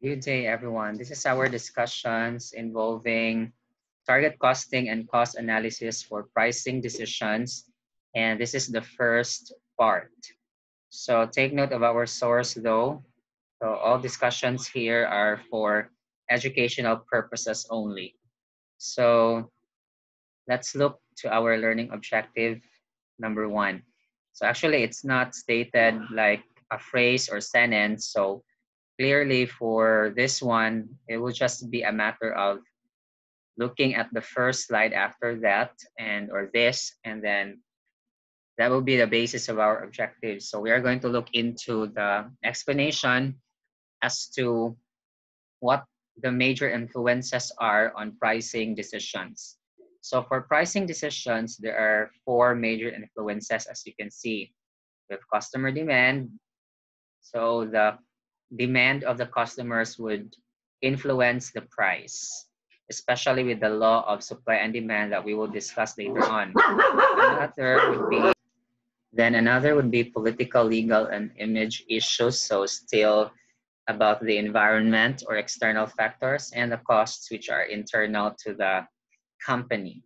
Good day, everyone. This is our discussions involving target costing and cost analysis for pricing decisions. And this is the first part. So take note of our source though. So all discussions here are for educational purposes only. So let's look to our learning objective number one. So actually it's not stated like a phrase or sentence. So clearly for this one, it will just be a matter of looking at the first slide after that or this, and then that will be the basis of our objectives. So we are going to look into the explanation as to what the major influences are on pricing decisions. So for pricing decisions, there are four major influences as you can see. We have customer demand. So the demand of the customers would influence the price, especially with the law of supply and demand that we will discuss later on. Another would be political, legal, and image issues. So still about the environment or external factors and the costs which are internal to the company.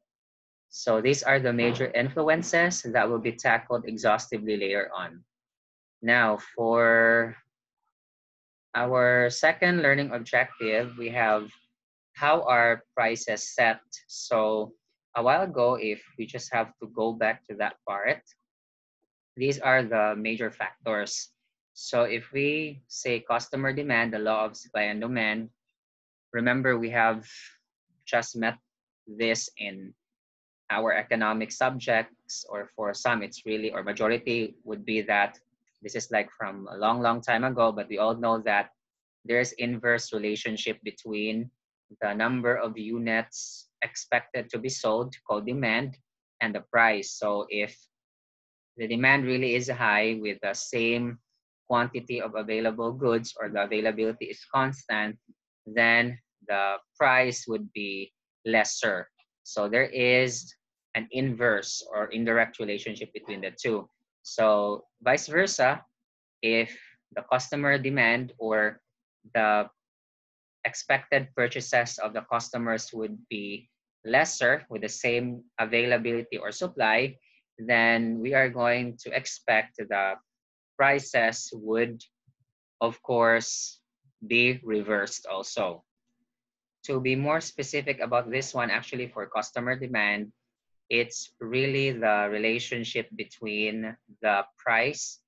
So these are the major influences that will be tackled exhaustively later on. Now for our second learning objective, we have how are prices set. So a while ago, if we just have to go back to that part, these are the major factors. So if we say customer demand, the law of supply and demand, remember we have just met this in our economic subjects, or for some it's really, or majority would be that this is like from a long, long time ago, but we all know that there's inverse relationship between the number of units expected to be sold, called demand, and the price. So if the demand really is high with the same quantity of available goods, or the availability is constant, then the price would be lesser. So there is an inverse or indirect relationship between the two. So vice versa, if the customer demand or the expected purchases of the customers would be lesser with the same availability or supply, then we are going to expect the prices would, of course, be reversed also. To be more specific about this one, actually for customer demand, it's really the relationship between the price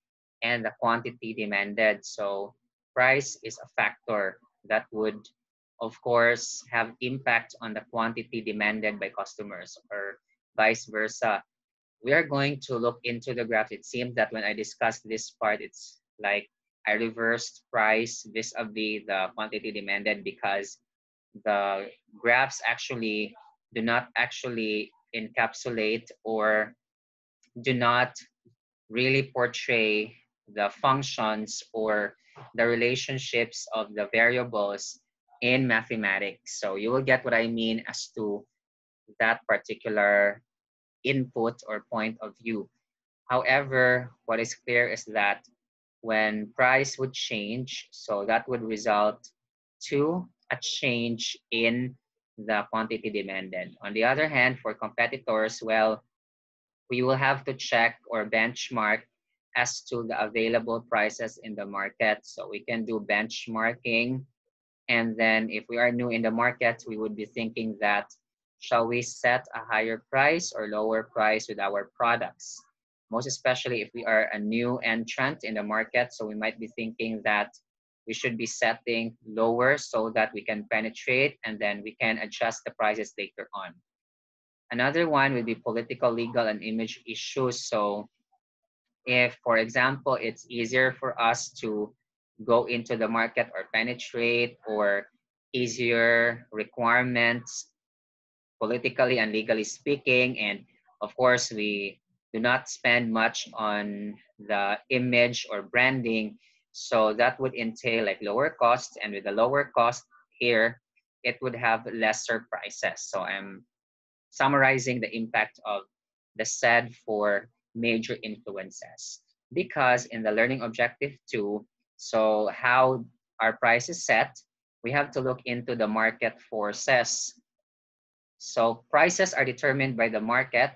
and the quantity demanded. So price is a factor that would, of course, have impact on the quantity demanded by customers, or vice versa. We are going to look into the graph. It seems that when I discussed this part, it's like I reversed price vis-a-vis the quantity demanded, because the graphs actually do not actually encapsulate or do not really portray the functions or the relationships of the variables in mathematics. So you will get what I mean as to that particular input or point of view. However, what is clear is that when price would change, so that would result to a change in the quantity demanded. On the other hand, for competitors, well, we will have to check or benchmark as to the available prices in the market. So we can do benchmarking. And then if we are new in the market, we would be thinking that, shall we set a higher price or lower price with our products? Most especially if we are a new entrant in the market. So we might be thinking that we should be setting lower so that we can penetrate, and then we can adjust the prices later on. Another one would be political, legal, and image issues. So if, for example, it's easier for us to go into the market or penetrate, or easier requirements politically and legally speaking, and of course we do not spend much on the image or branding, so that would entail like lower costs, and with the lower cost here, it would have lesser prices. So I'm summarizing the impact of the said for major influences, because in the learning objective 2, so how our price is set, we have to look into the market forces. So prices are determined by the market,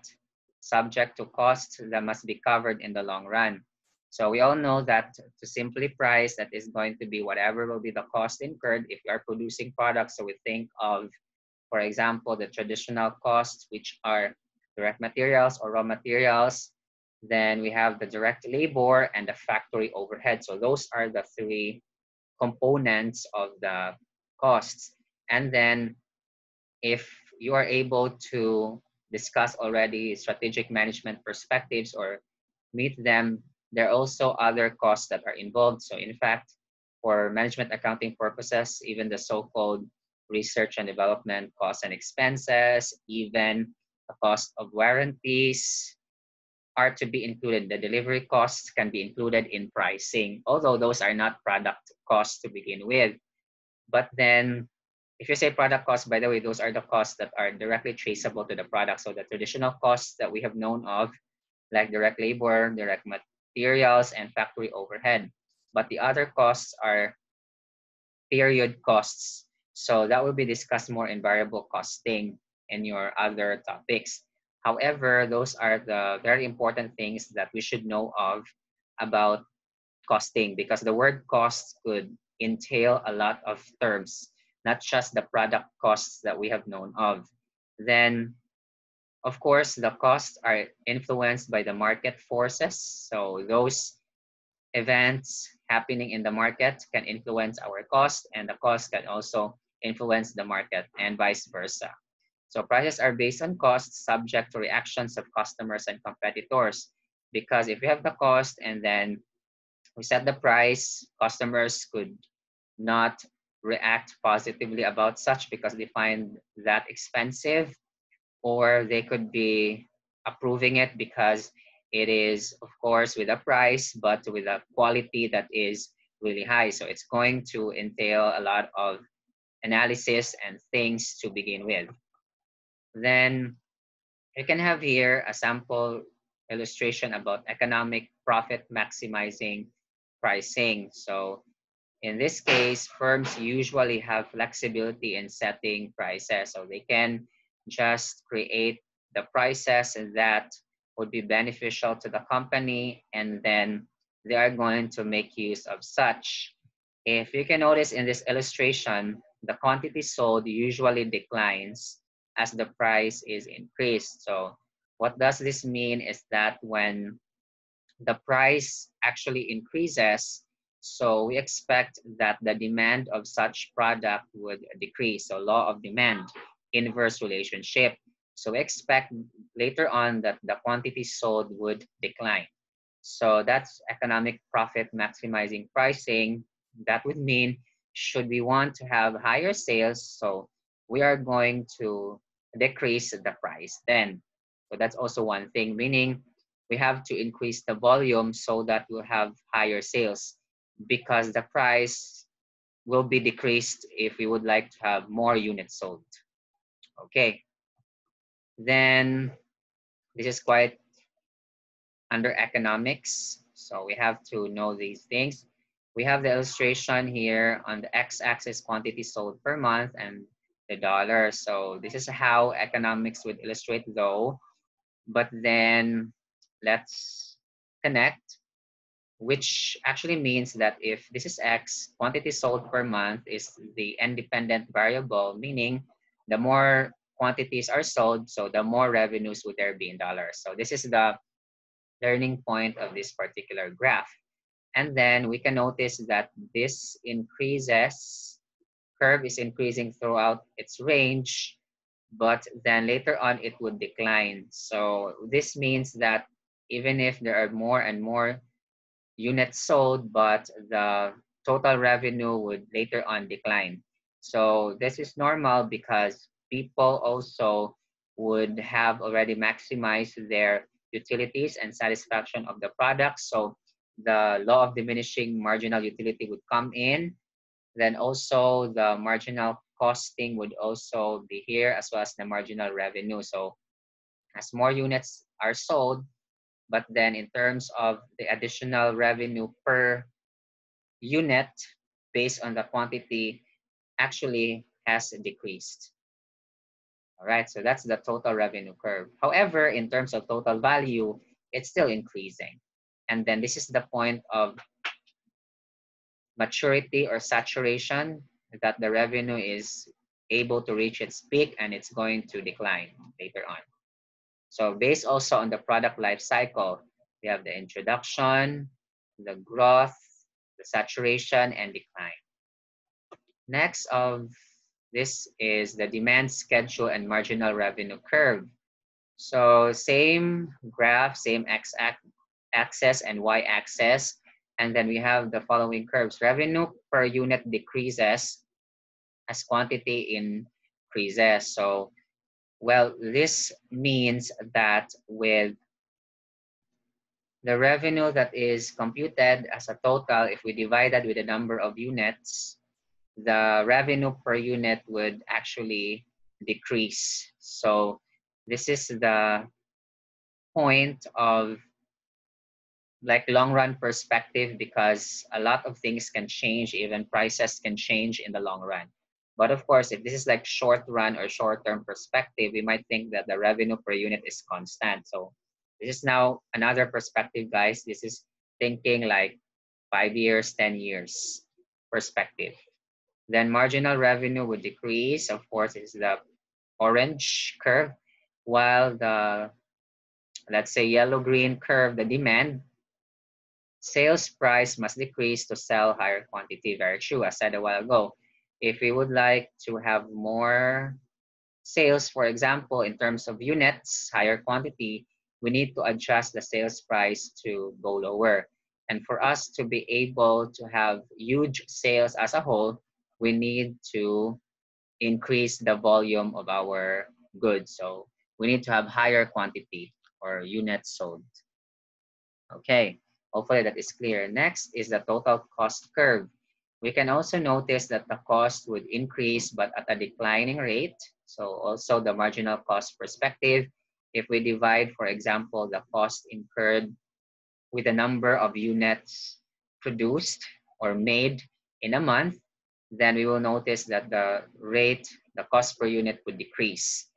subject to costs that must be covered in the long run. So we all know that to simply price, that is going to be whatever will be the cost incurred if we are producing products. So we think of, for example, the traditional costs, which are direct materials or raw materials. Then we have the direct labor and the factory overhead. So those are the three components of the costs. And then if you are able to discuss already strategic management perspectives or meet them, there are also other costs that are involved. So in fact, for management accounting purposes, even the so-called research and development costs and expenses, even the cost of warranties are to be included. The delivery costs can be included in pricing, although those are not product costs to begin with. But then if you say product costs, by the way, those are the costs that are directly traceable to the product. So the traditional costs that we have known of, like direct labor, direct materials, and factory overhead. But the other costs are period costs. So that will be discussed more in variable costing and your other topics. However, those are the very important things that we should know of about costing, because the word cost could entail a lot of terms, not just the product costs that we have known of. Then, of course, the costs are influenced by the market forces. So those events happening in the market can influence our cost, and the cost can also influence the market, and vice versa. So prices are based on costs subject to reactions of customers and competitors. Because if you have the cost and then we set the price, customers could not react positively about such because they find that expensive, or they could be approving it because it is, of course, with a price, but with a quality that is really high. So it's going to entail a lot of analysis and things to begin with. Then you can have here a sample illustration about economic profit maximizing pricing. So in this case, firms usually have flexibility in setting prices. So they can just create the prices that would be beneficial to the company, and then they are going to make use of such. If you can notice in this illustration, the quantity sold usually declines as the price is increased. So what does this mean is that when the price actually increases, so we expect that the demand of such product would decrease. So law of demand, inverse relationship. So we expect later on that the quantity sold would decline. So that's economic profit maximizing pricing. That would mean should we want to have higher sales, so we are going to decrease the price then. So that's also one thing, meaning we have to increase the volume so that we'll have higher sales, because the price will be decreased if we would like to have more units sold. Okay, then this is quite under economics. So we have to know these things. We have the illustration here on the x-axis quantity sold per month and the dollar. So this is how economics would illustrate though. But then let's connect, which actually means that if this is X, quantity sold per month is the independent variable, meaning the more quantities are sold, so the more revenues would there be in dollars. So this is the learning point of this particular graph. And then we can notice that this increases, curve is increasing throughout its range, but then later on it would decline. So this means that even if there are more and more units sold, but the total revenue would later on decline. So this is normal because people also would have already maximized their utilities and satisfaction of the product. So the law of diminishing marginal utility would come in. Then also the marginal costing would also be here, as well as the marginal revenue. So as more units are sold, but then in terms of the additional revenue per unit based on the quantity, actually has decreased. All right, so that's the total revenue curve. However, in terms of total value, it's still increasing. And then this is the point of maturity or saturation, that the revenue is able to reach its peak and it's going to decline later on. So based also on the product life cycle, we have the introduction, the growth, the saturation, and decline. Next of this is the demand schedule and marginal revenue curve. So same graph, same x-axis and y-axis. And then we have the following curves. Revenue per unit decreases as quantity increases. So, well, this means that with the revenue that is computed as a total, if we divide that with the number of units, the revenue per unit would actually decrease. So this is the point of like long run perspective, because a lot of things can change, even prices can change in the long run. But of course, if this is like short run or short term perspective, we might think that the revenue per unit is constant. So this is now another perspective, guys. This is thinking like 5 years, 10 years perspective. Then marginal revenue would decrease. Of course, is the orange curve, while the, let's say, yellow-green curve, the demand, sales price must decrease to sell higher quantity. Very true, as said a while ago. If we would like to have more sales, for example, in terms of units, higher quantity, we need to adjust the sales price to go lower. And for us to be able to have huge sales as a whole, we need to increase the volume of our goods. So we need to have higher quantity or units sold. Okay, hopefully that is clear. Next is the total cost curve. We can also notice that the cost would increase but at a declining rate. So also the marginal cost perspective, if we divide, for example, the cost incurred with the number of units produced or made in a month, then we will notice that the rate, the cost per unit would decrease.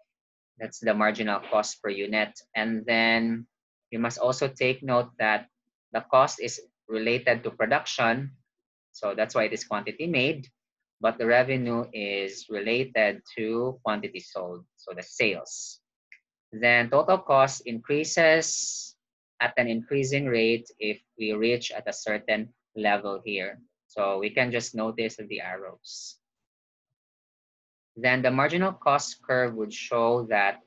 That's the marginal cost per unit. And then you must also take note that the cost is related to production. So that's why it is quantity made, but the revenue is related to quantity sold, so the sales. Then total cost increases at an increasing rate if we reach at a certain level here. So we can just notice the arrows. Then the marginal cost curve would show that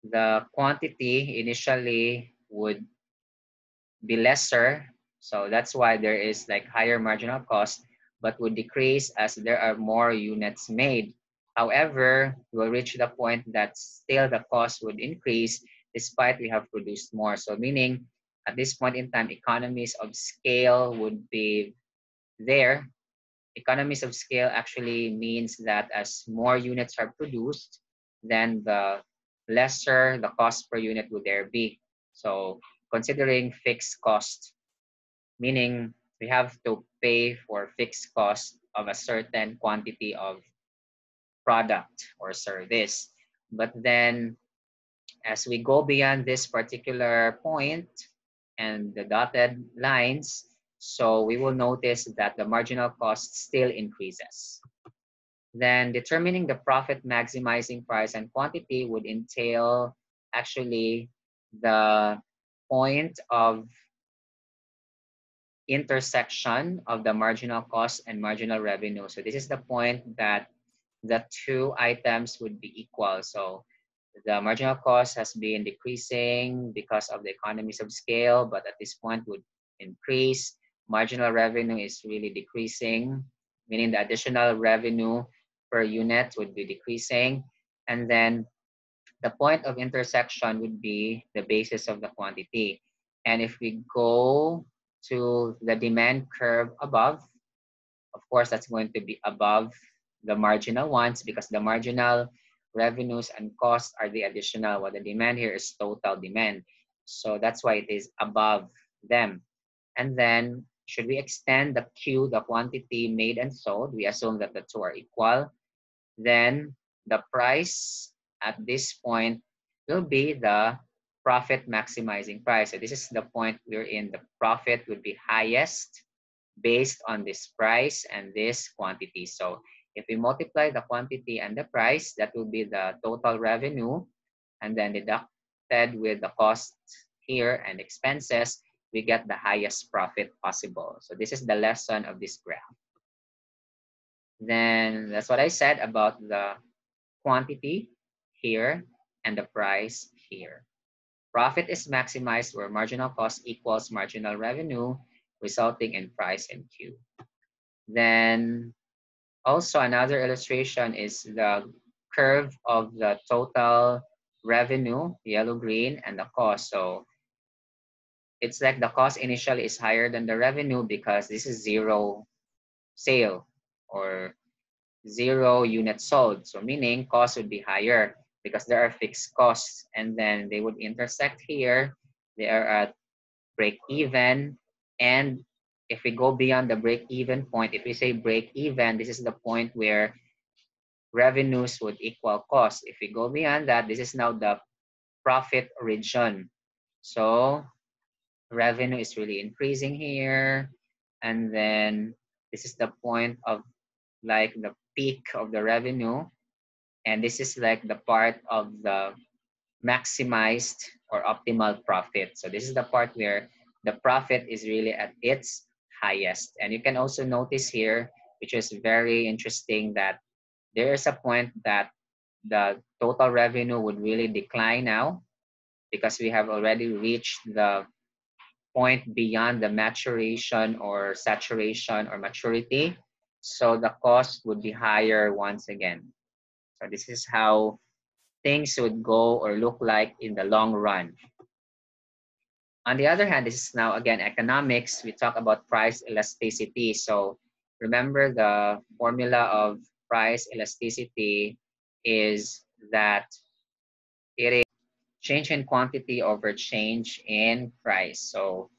the quantity initially would be lesser. So that's why there is like higher marginal cost, but would decrease as there are more units made. However, we'll reach the point that still the cost would increase despite we have produced more. So meaning at this point in time, economies of scale would be there. Economies of scale actually means that as more units are produced, then the lesser the cost per unit would there be. So considering fixed cost, meaning we have to pay for fixed cost of a certain quantity of product or service. But then as we go beyond this particular point and the dotted lines, so we will notice that the marginal cost still increases. Then determining the profit maximizing price and quantity would entail actually the point of intersection of the marginal cost and marginal revenue. So this is the point that the two items would be equal. So the marginal cost has been decreasing because of the economies of scale, but at this point would increase. Marginal revenue is really decreasing, meaning the additional revenue per unit would be decreasing. And then the point of intersection would be the basis of the quantity. And if we go to the demand curve above, of course, that's going to be above the marginal ones because the marginal revenues and costs are the additional. What the demand here is total demand. So that's why it is above them. And then should we extend the Q, the quantity made and sold? We assume that the two are equal. Then the price at this point will be the profit maximizing price. So this is the point we're in. The profit would be highest based on this price and this quantity. So if we multiply the quantity and the price, that will be the total revenue, and then deducted with the cost here and expenses, we get the highest profit possible. So this is the lesson of this graph. Then that's what I said about the quantity here and the price here. Profit is maximized where marginal cost equals marginal revenue, resulting in price and Q. Then also another illustration is the curve of the total revenue, yellow-green, and the cost. So it's like the cost initially is higher than the revenue because this is zero sale or zero units sold. So meaning cost would be higher because there are fixed costs, and then they would intersect here. They are at break even. And if we go beyond the break even point, if we say break even, this is the point where revenues would equal cost. If we go beyond that, this is now the profit region. So revenue is really increasing here. And then this is the point of like the peak of the revenue. And this is like the part of the maximized or optimal profit. So this is the part where the profit is really at its highest. And you can also notice here, which is very interesting, that there is a point that the total revenue would really decline now because we have already reached the point beyond the maturation or saturation or maturity. So the cost would be higher once again. So this is how things would go or look like in the long run. On the other hand, this is now again economics. We talk about price elasticity. So remember the formula of price elasticity is that it is change in quantity over change in price. So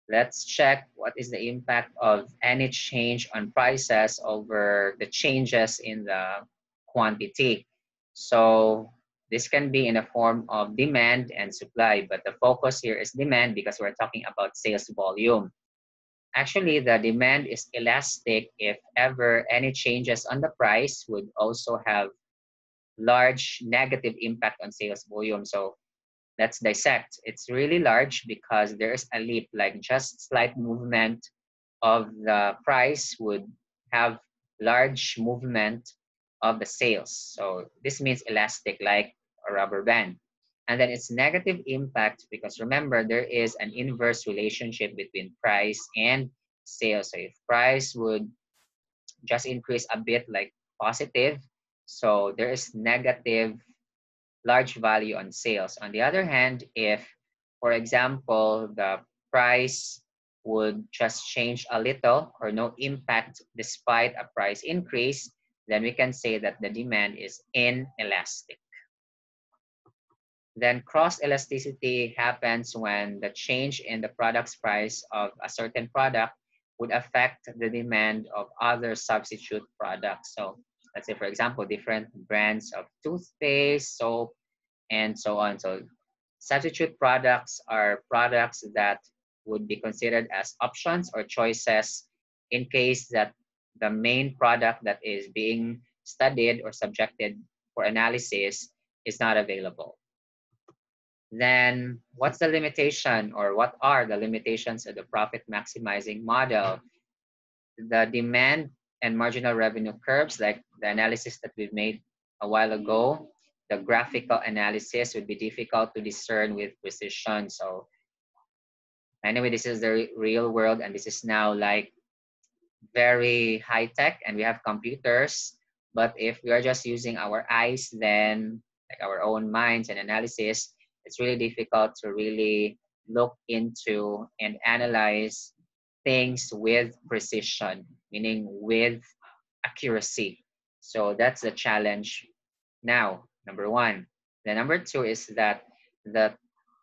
let's check what is the impact of any change on prices over the changes in the quantity. So this can be in a form of demand and supply, but the focus here is demand because we're talking about sales volume. Actually, the demand is elastic if ever any changes on the price would also have large negative impact on sales volume. So let's dissect. It's really large because there's a leap, like just slight movement of the price would have large movement of the sales. So this means elastic, like a rubber band. And then it's negative impact because remember, there is an inverse relationship between price and sales. So if price would just increase a bit, like positive, so there is negative large value on sales. On the other hand, if, for example, the price would just change a little or no impact despite a price increase, then we can say that the demand is inelastic. Then cross elasticity happens when the change in the product's price of a certain product would affect the demand of other substitute products. So let's say, for example, different brands of toothpaste, soap, and so on. So substitute products are products that would be considered as options or choices in case that the main product that is being studied or subjected for analysis is not available. Then what's the limitation, or what are the limitations of the profit maximizing model? The demand and marginal revenue curves, like the analysis that we've made a while ago, the graphical analysis would be difficult to discern with precision. So anyway, this is the real world, and this is now like very high tech, and we have computers. But if we are just using our eyes, then like our own minds and analysis, it's really difficult to really look into and analyze things with precision, meaning with accuracy. So that's the challenge now, number one. The number two is that the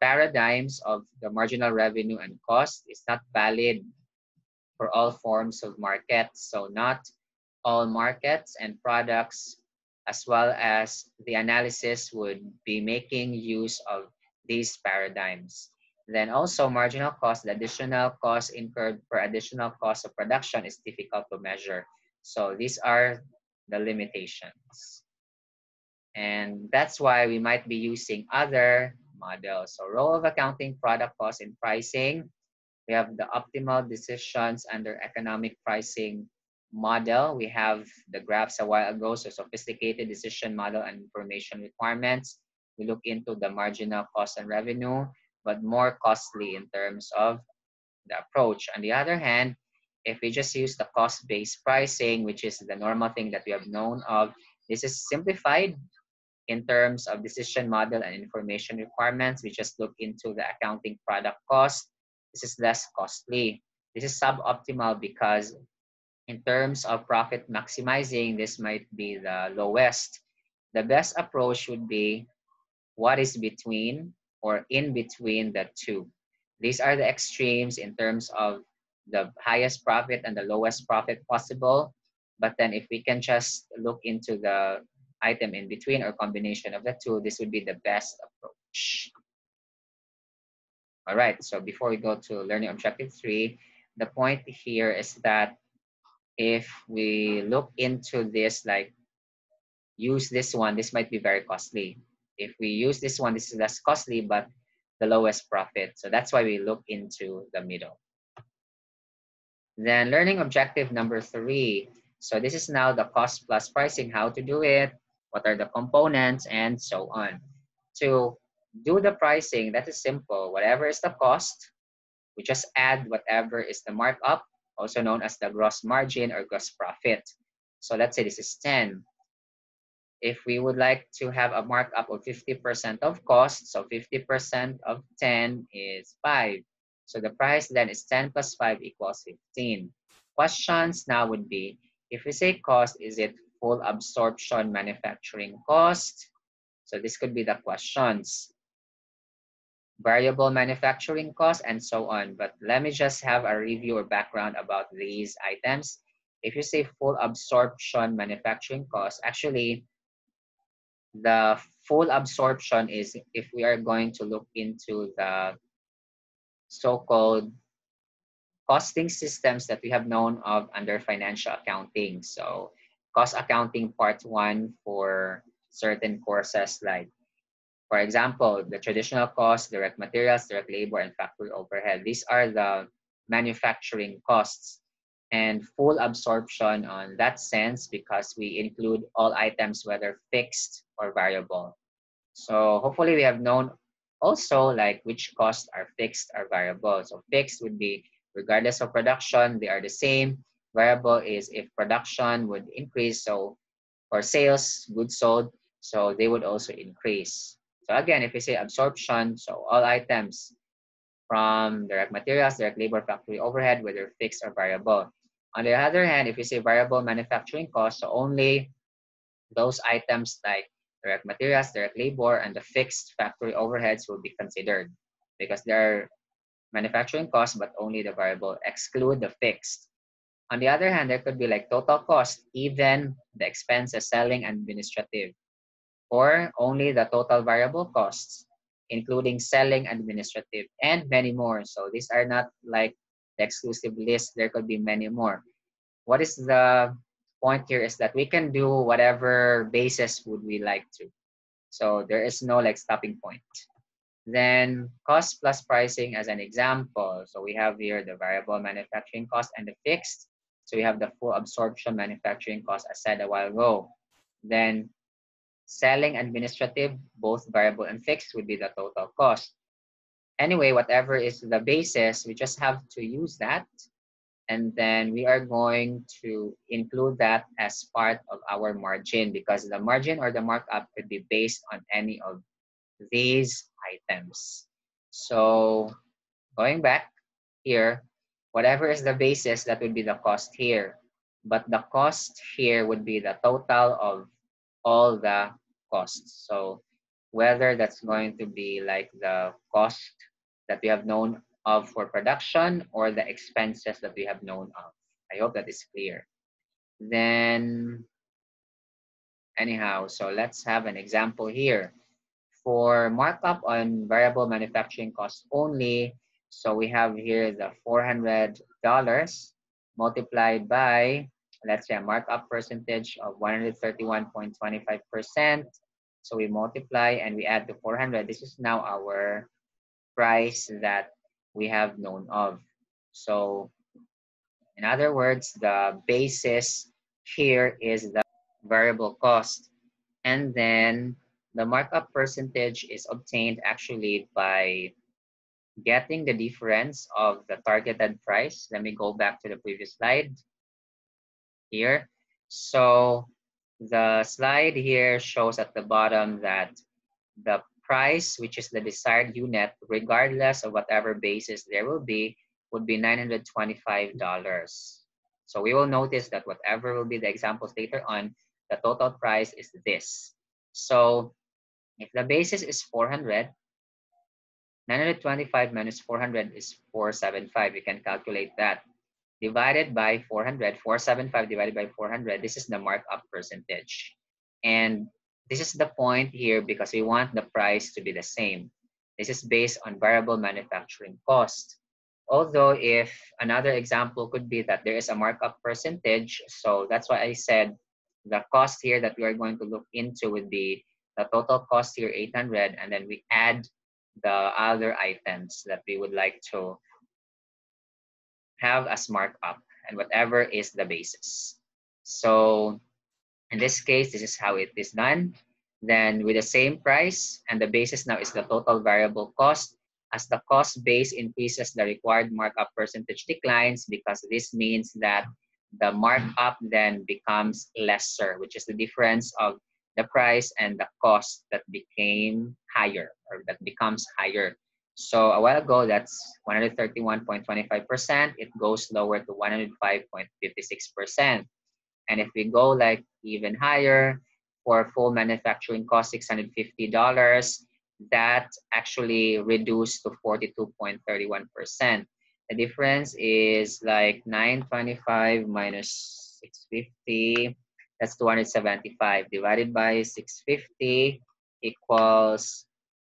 paradigms of the marginal revenue and cost is not valid for all forms of markets. So not all markets and products, as well as the analysis would be making use of these paradigms. Then also marginal cost, the additional cost incurred per additional cost of production is difficult to measure. So these are the limitations. And that's why we might be using other models. So role of accounting, product cost, and pricing. We have the optimal decisions under economic pricing model. We have the graphs a while ago, so sophisticated decision model and information requirements. We look into the marginal cost and revenue, but more costly in terms of the approach. On the other hand, if we just use the cost-based pricing, which is the normal thing that we have known of, this is simplified in terms of decision model and information requirements. We just look into the accounting product cost. This is less costly. This is suboptimal because in terms of profit maximizing, this might be the lowest. The best approach would be what is between or in between the two. These are the extremes in terms of the highest profit and the lowest profit possible. But then if we can just look into the item in between or combination of the two, this would be the best approach. All right, so before we go to learning objective 3, the point here is that if we look into this, like use this one, this might be very costly. If we use this one, this is less costly, but the lowest profit. So that's why we look into the middle. Then learning objective number 3. So this is now the cost plus pricing, how to do it, what are the components, and so on. To do the pricing, that is simple. Whatever is the cost, we just add whatever is the markup, also known as the gross margin or gross profit. So let's say this is 10. If we would like to have a markup of 50% of cost, so 50% of 10 is 5. So the price then is 10 plus 5 equals 15. Questions now would be, if we say cost, is it full absorption manufacturing cost? So this could be the questions. Variable manufacturing cost and so on. But let me just have a review or background about these items. If you say full absorption manufacturing cost, actually, the full absorption is if we are going to look into the so-called costing systems that we have known of under financial accounting. So cost accounting part 1 for certain courses, like for example, the traditional cost, direct materials, direct labor, and factory overhead. These are the manufacturing costs. And full absorption on that sense because we include all items, whether fixed or variable. So hopefully we have known also like which costs are fixed or variable. So fixed would be regardless of production, they are the same. Variable is if production would increase, so for sales, goods sold, so they would also increase. So again, if we say absorption, so all items from direct materials, direct labor, factory overhead, whether fixed or variable. On the other hand, if we say variable manufacturing costs, so only those items like direct materials, direct labor, and the fixed factory overheads will be considered because they're manufacturing costs, but only the variable, exclude the fixed. On the other hand, there could be like total cost, even the expenses, selling, administrative, or only the total variable costs, including selling, administrative, and many more. So these are not like the exclusive list. There could be many more. What is the point here is that we can do whatever basis would we like to. So there is no like stopping point. Then cost plus pricing as an example. So we have here the variable manufacturing cost and the fixed. So we have the full absorption manufacturing cost as said a while ago. Then selling, administrative, both variable and fixed would be the total cost. Anyway, whatever is the basis, we just have to use that. And then we are going to include that as part of our margin because the margin or the markup could be based on any of these items. So going back here, whatever is the basis, that would be the cost here. But the cost here would be the total of all the costs. So whether that's going to be like the cost that we have known of for production or the expenses that we have known of. I hope that is clear. Then anyhow, so let's have an example here. For markup on variable manufacturing costs only, so we have here the $400 multiplied by, let's say, a markup percentage of 131.25%. So we multiply and we add the 400. This is now our price that we have known of. So in other words, the basis here is the variable cost. And then the markup percentage is obtained actually by getting the difference of the targeted price. Let me go back to the previous slide here. So the slide here shows at the bottom that the price, which is the desired unit, regardless of whatever basis there will be, would be $925. So we will notice that whatever will be the examples later on, the total price is this. So if the basis is 400, 925 minus 400 is 475. You can calculate that. Divided by 400, 475 divided by 400, this is the markup percentage. And this is the point here because we want the price to be the same. This is based on variable manufacturing cost. Although if another example could be that there is a markup percentage, so that's why I said the cost here that we are going to look into would be the total cost here 800, and then we add the other items that we would like to have as markup and whatever is the basis. So in this case, this is how it is done. Then with the same price, and the basis now is the total variable cost. As the cost base increases, the required markup percentage declines because this means that the markup then becomes lesser, which is the difference of the price and the cost that became higher or that becomes higher. So a while ago, that's 131.25%. It goes lower to 105.56%. And if we go like even higher for full manufacturing cost, $650, that actually reduced to 42.31%. The difference is like 925 minus 650, that's 275 divided by 650 equals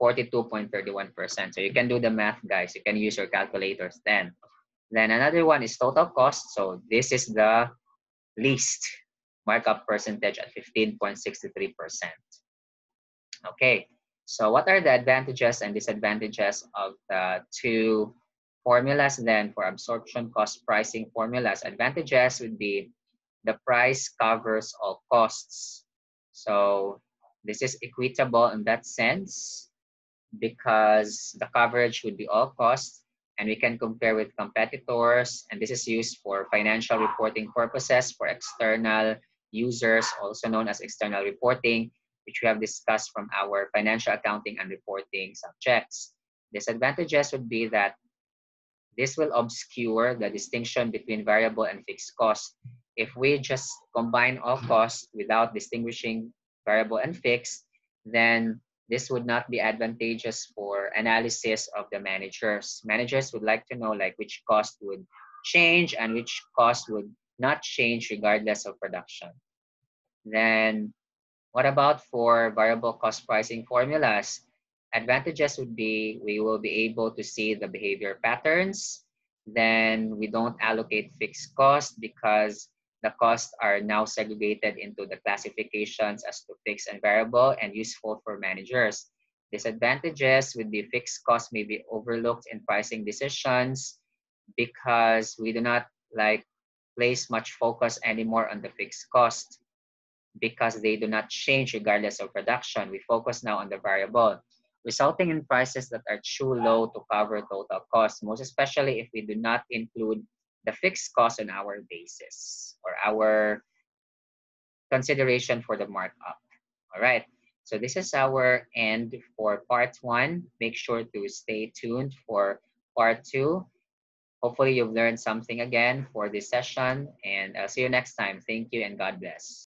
42.31%. So you can do the math, guys. You can use your calculators then. Then another one is total cost. So this is the least markup percentage at 15.63%. Okay, so what are the advantages and disadvantages of the two formulas then for absorption cost pricing formulas? Advantages would be the price covers all costs. So this is equitable in that sense because the coverage would be all costs, and we can compare with competitors, and this is used for financial reporting purposes for external users, also known as external reporting, which we have discussed from our financial accounting and reporting subjects. Disadvantages would be that this will obscure the distinction between variable and fixed cost. If we just combine all costs without distinguishing variable and fixed, then this would not be advantageous for analysis of the managers. Managers would like to know like which cost would change and which cost would not change regardless of production. Then what about for variable cost pricing formulas? Advantages would be we will be able to see the behavior patterns. Then we don't allocate fixed cost because the costs are now segregated into the classifications as to fixed and variable and useful for managers. Disadvantages would be fixed costs may be overlooked in pricing decisions because we do not like place much focus anymore on the fixed cost because they do not change regardless of production. We focus now on the variable, resulting in prices that are too low to cover total costs, most especially if we do not include the fixed cost on our basis or our consideration for the markup. All right, so this is our end for part 1. Make sure to stay tuned for part 2. Hopefully you've learned something again for this session, and I'll see you next time. Thank you and God bless.